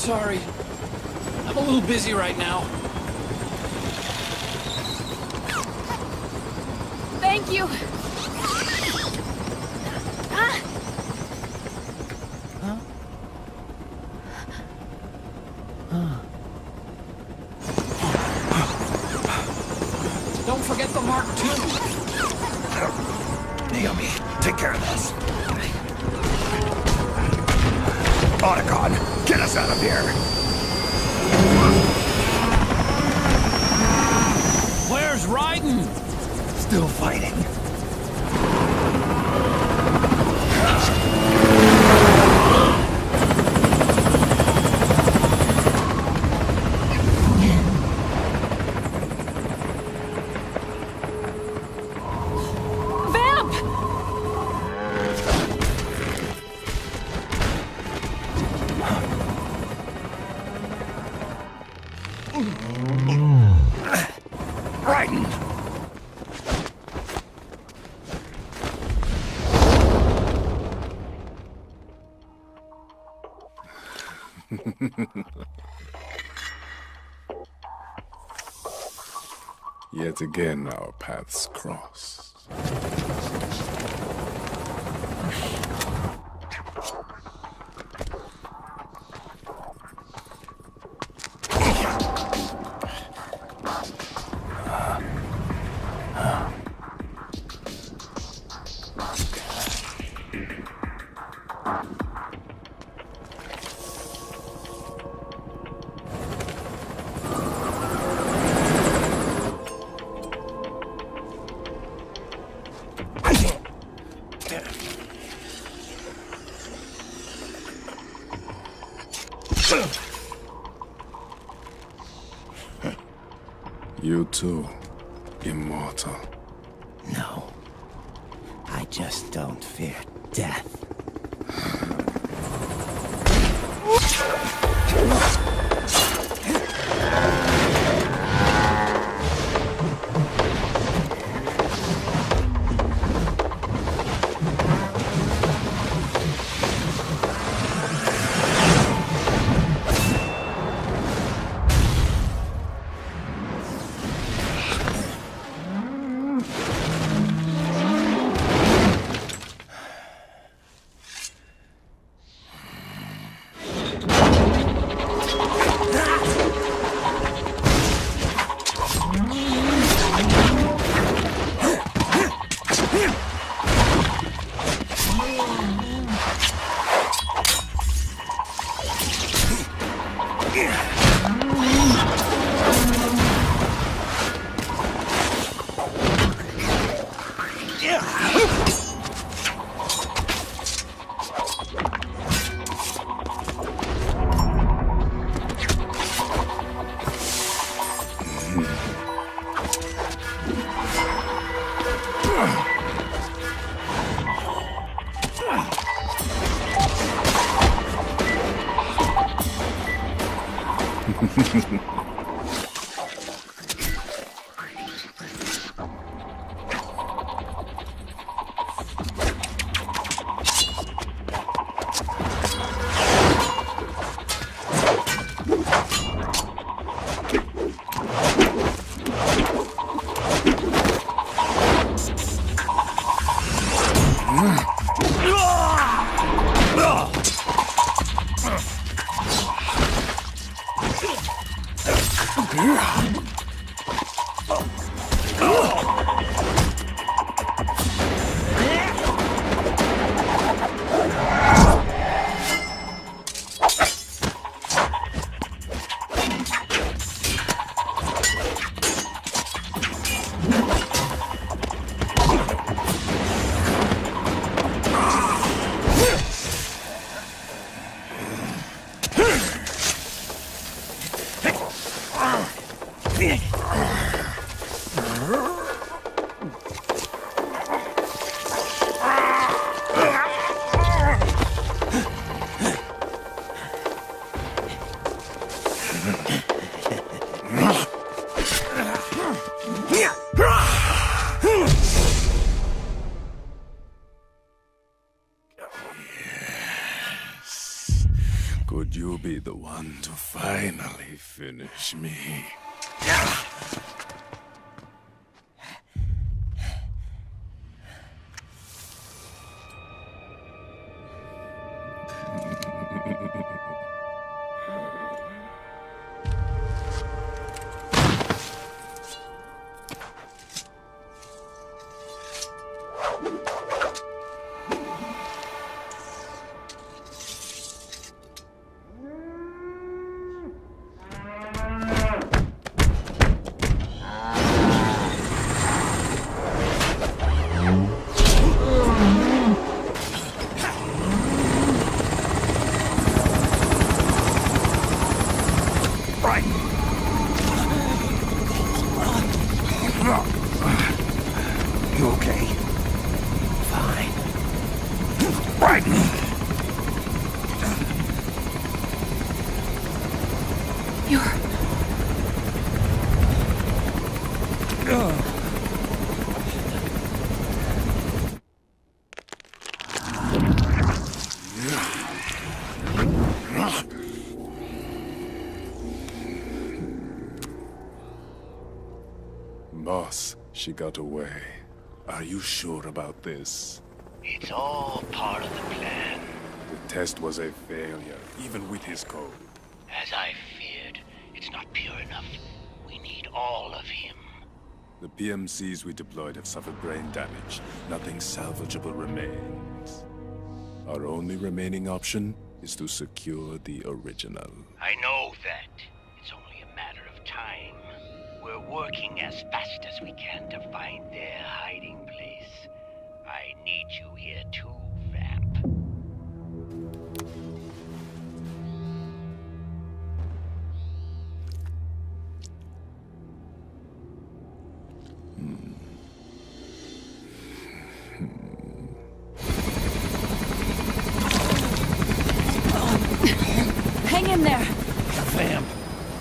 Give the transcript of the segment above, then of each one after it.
sorry. I'm a little busy right now. Thank you. Ah! Huh? Don't forget the Mark II. Naomi, take care of this. Otacon, get us out of here. Where's Raiden? Still fighting. Raiden! Yet again our paths cross. You too, immortal. No. I just don't fear death. Could you be the one to finally finish me? You okay? Fine. Raiden! You're... Boss, she got away. Are you sure about this? It's all part of the plan. The test was a failure, even with his code. As I feared, it's not pure enough. We need all of him. The PMCs we deployed have suffered brain damage. Nothing salvageable remains. Our only remaining option is to secure the original. I know that. It's only a matter of time. We're working as fast as we can to find their hiding place. I need you here too, Vamp. Hang in there! Vamp.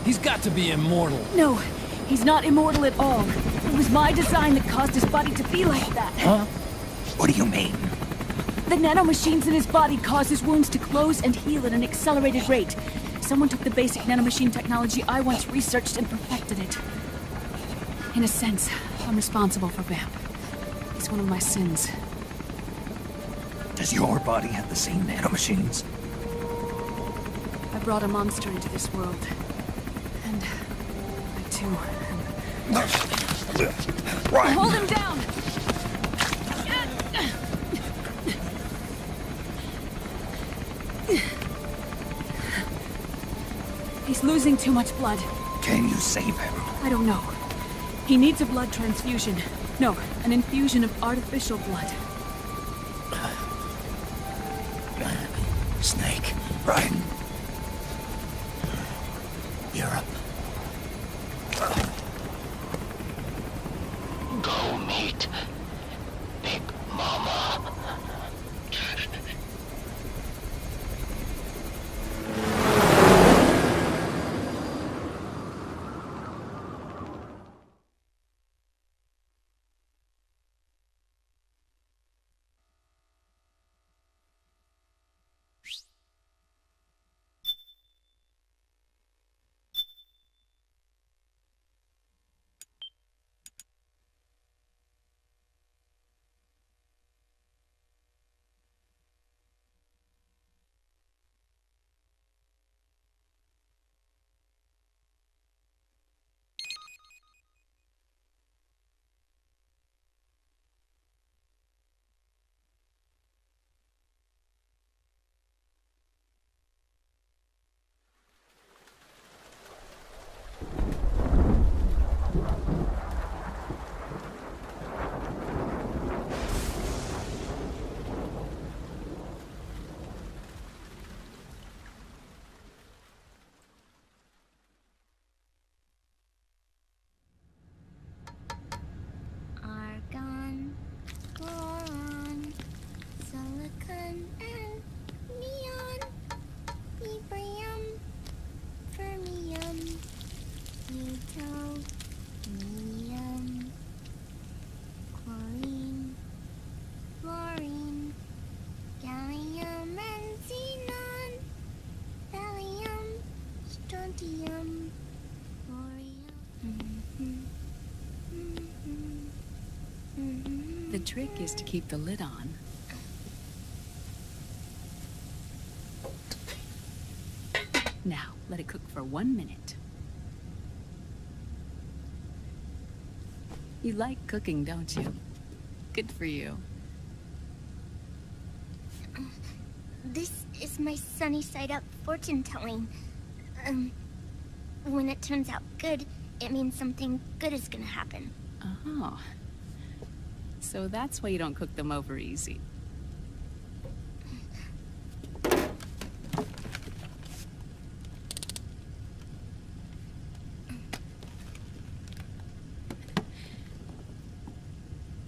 He's got to be immortal. No, he's not immortal at all. It was my design that caused his body to be like that. Huh? What do you mean? The nanomachines in his body cause his wounds to close and heal at an accelerated rate. Someone took the basic nanomachine technology I once researched and perfected it. In a sense, I'm responsible for Vamp. It's one of my sins. Does your body have the same nanomachines? I brought a monster into this world. And I too am... Right. Hold him down! He's losing too much blood. Can you save him? I don't know. He needs a blood transfusion. No, an infusion of artificial blood. Snake. Raiden. Europe. Go meet Big Mama. trick is to keep the lid on. Now, let it cook for 1 minute. You like cooking, don't you? Good for you. This is my sunny side up fortune telling. When it turns out good, it means something good is gonna happen. Oh. So that's why you don't cook them over easy.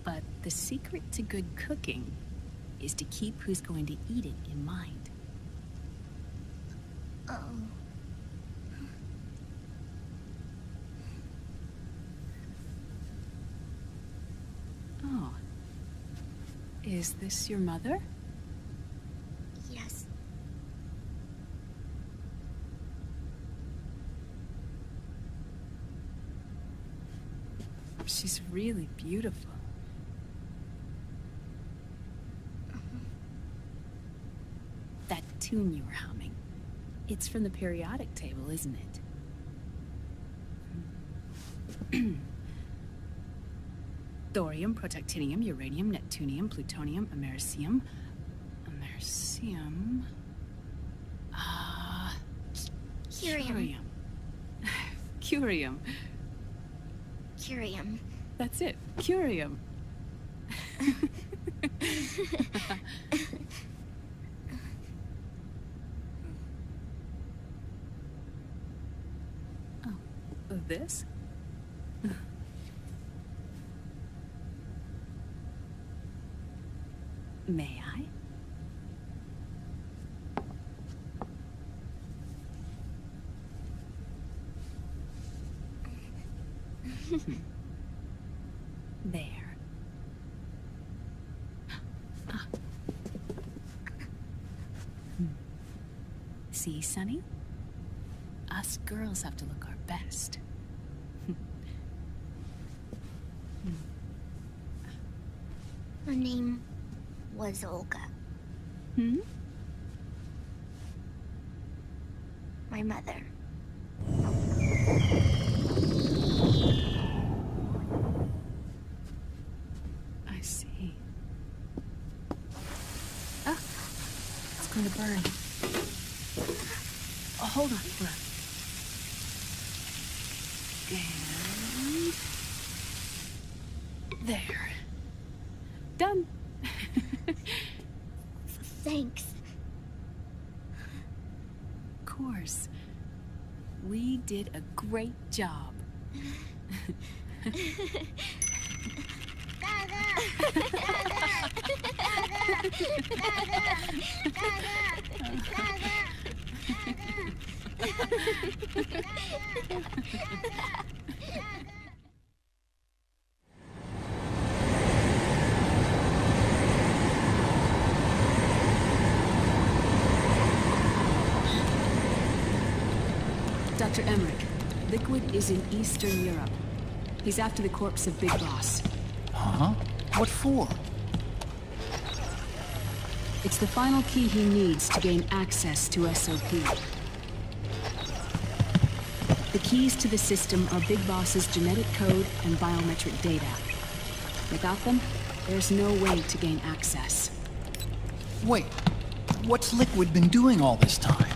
But the secret to good cooking is to keep who's going to eat it in mind. Oh. Oh. Is this your mother? Yes. She's really beautiful. That tune you were humming, it's from the periodic table, isn't it? Thorium, protactinium, uranium, neptunium, plutonium, americium. Curium. Curium. Curium. That's it. Curium. Oh, this? May I? There. Ah. See, Sonny? Us girls have to look our best. Her name was Olga. Hmm? My mother. I see. Ah! It's going to burn. Oh, hold on, hold on. And... there. Done. Thanks. Of course. We did a great job. Dr. Emmerich, Liquid is in Eastern Europe. He's after the corpse of Big Boss. Huh? What for? It's the final key he needs to gain access to SOP. The keys to the system are Big Boss's genetic code and biometric data. Without them, there's no way to gain access. Wait, what's Liquid been doing all this time?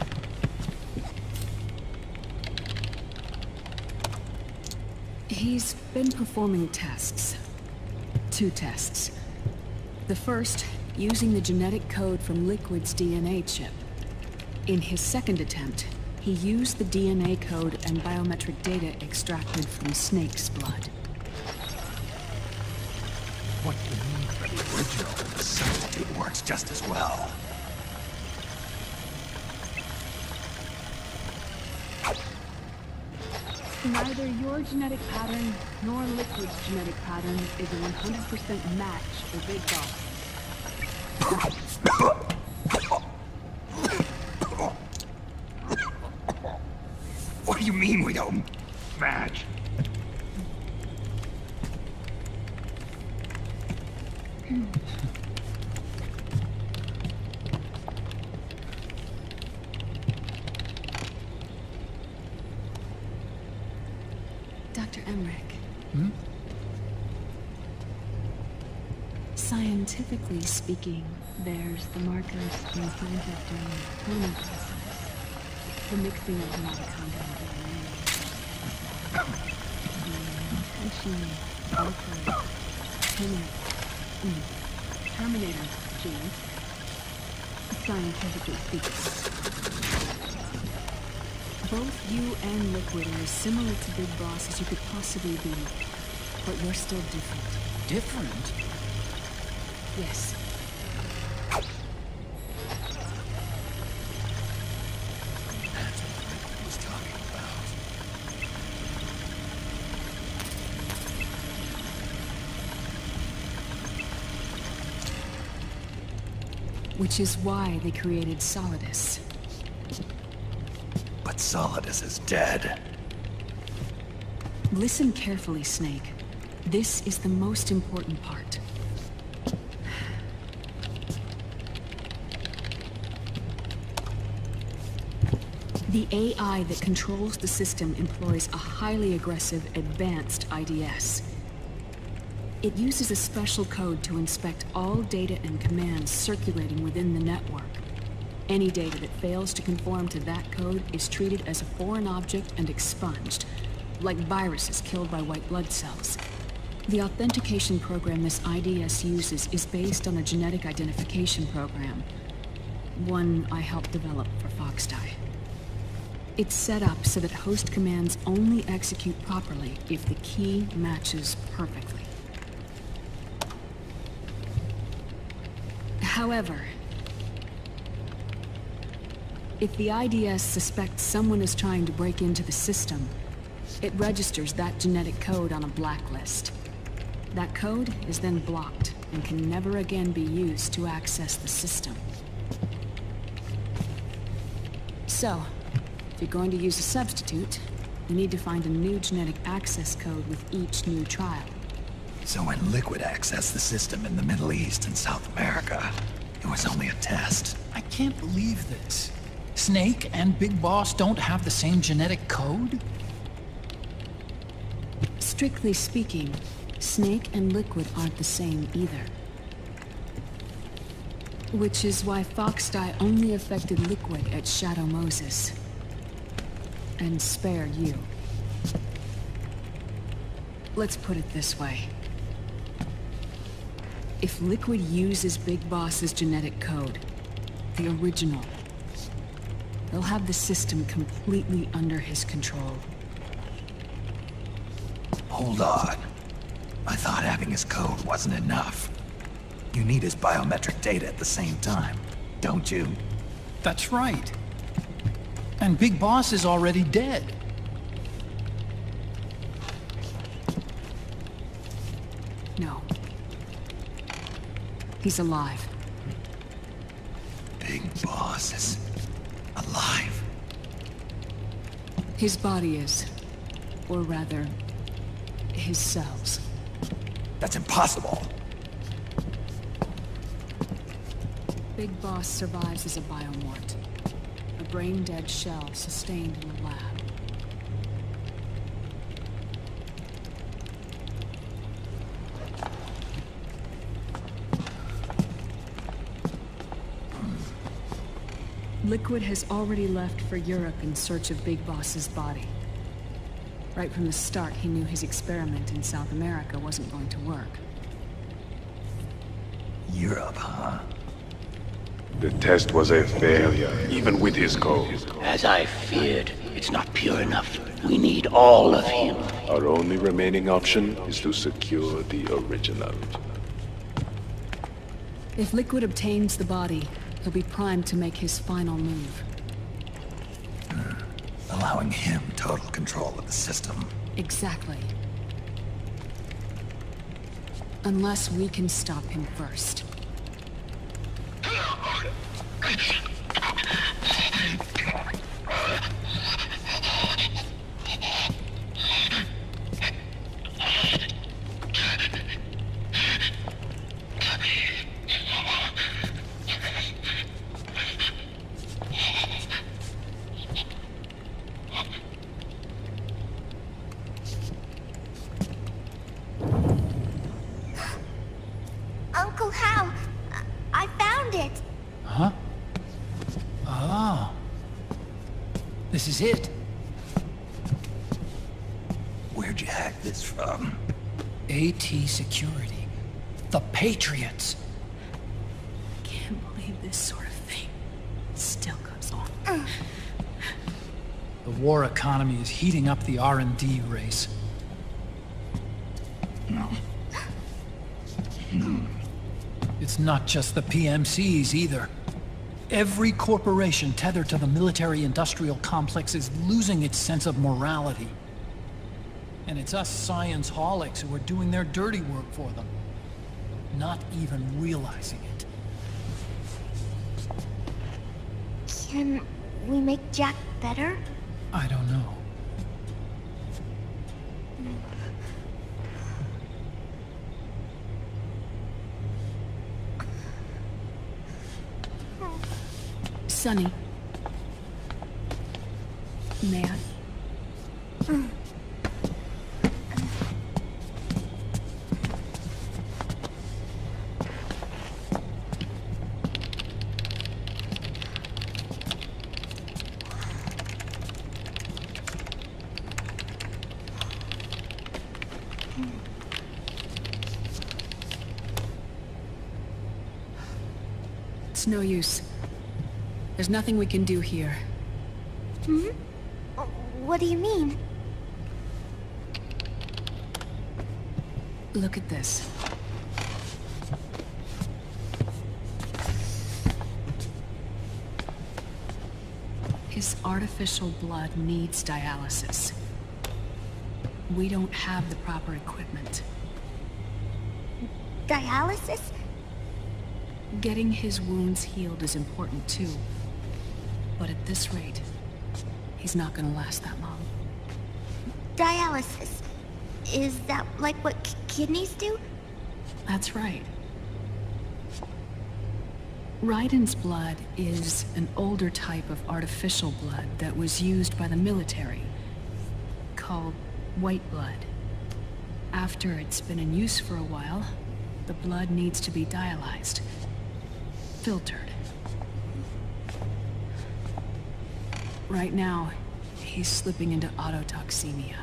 He's been performing tests. 2 tests. The first, using the genetic code from Liquid's DNA chip. In his second attempt, he used the DNA code and biometric data extracted from Snake's blood. What do you mean for the original? The substitute works just as well. Neither your genetic pattern nor Liquid's genetic pattern is a 100% match for Big Boss. What do you mean we don't match? Dr. Emmerich. Scientifically speaking, there's the markers implanted during the cloning process. The mixing of mitochondrial DNA. The intentionally altered Terminator genes. Scientifically speaking. Both you and Liquid are as similar to Big Boss as you could possibly be, but you're still different. Different? Yes. That's what Rick was talking about. Which is why they created Solidus. But Solidus is dead. Listen carefully, Snake. This is the most important part. The AI that controls the system employs a highly aggressive, advanced IDS. It uses a special code to inspect all data and commands circulating within the network. Any data that fails to conform to that code is treated as a foreign object and expunged, like viruses killed by white blood cells. The authentication program this IDS uses is based on a genetic identification program, one I helped develop for Foxdie. It's set up so that host commands only execute properly if the key matches perfectly. However, if the IDS suspects someone is trying to break into the system, it registers that genetic code on a blacklist. That code is then blocked and can never again be used to access the system. So, if you're going to use a substitute, you need to find a new genetic access code with each new trial. So when Liquid accessed the system in the Middle East and South America, it was only a test. I can't believe this. Snake and Big Boss don't have the same genetic code? Strictly speaking, Snake and Liquid aren't the same either. Which is why Foxdie only affected Liquid at Shadow Moses. And spare you. Let's put it this way. If Liquid uses Big Boss's genetic code, the original, they'll have the system completely under his control. Hold on. I thought having his code wasn't enough. You need his biometric data at the same time, don't you? That's right. And Big Boss is already dead. No. He's alive. Big Boss is alive. His body is. Or rather, his cells. That's impossible. Big Boss survives as a biomort. A brain-dead shell sustained in the lab. Liquid has already left for Europe in search of Big Boss's body. Right from the start, he knew his experiment in South America wasn't going to work. Europe, huh? The test was a failure, even with his code. As I feared, it's not pure enough. We need all of him. Our only remaining option is to secure the original. If Liquid obtains the body, he'll be primed to make his final move. Allowing him total control of the system. Exactly. Unless we can stop him first. found it. Huh? Oh. This is it. Where'd you hack this from? AT Security. The Patriots. Can't believe this sort of thing still goes on. The war economy is heating up the R&D race. It's not just the PMCs either. Every corporation tethered to the military-industrial complex is losing its sense of morality. And it's us science-holics who are doing their dirty work for them, not even realizing it. Can we make Jack better? I don't know. Sonny. May I? It's no use. There's nothing we can do here. What do you mean? Look at this. His artificial blood needs dialysis. We don't have the proper equipment. Dialysis? Getting his wounds healed is important too. But at this rate, he's not gonna last that long. Dialysis. Is that like what kidneys do? That's right. Raiden's blood is an older type of artificial blood that was used by the military, called white blood. After it's been in use for a while, the blood needs to be dialyzed, filtered. Right now, he's slipping into autotoxemia.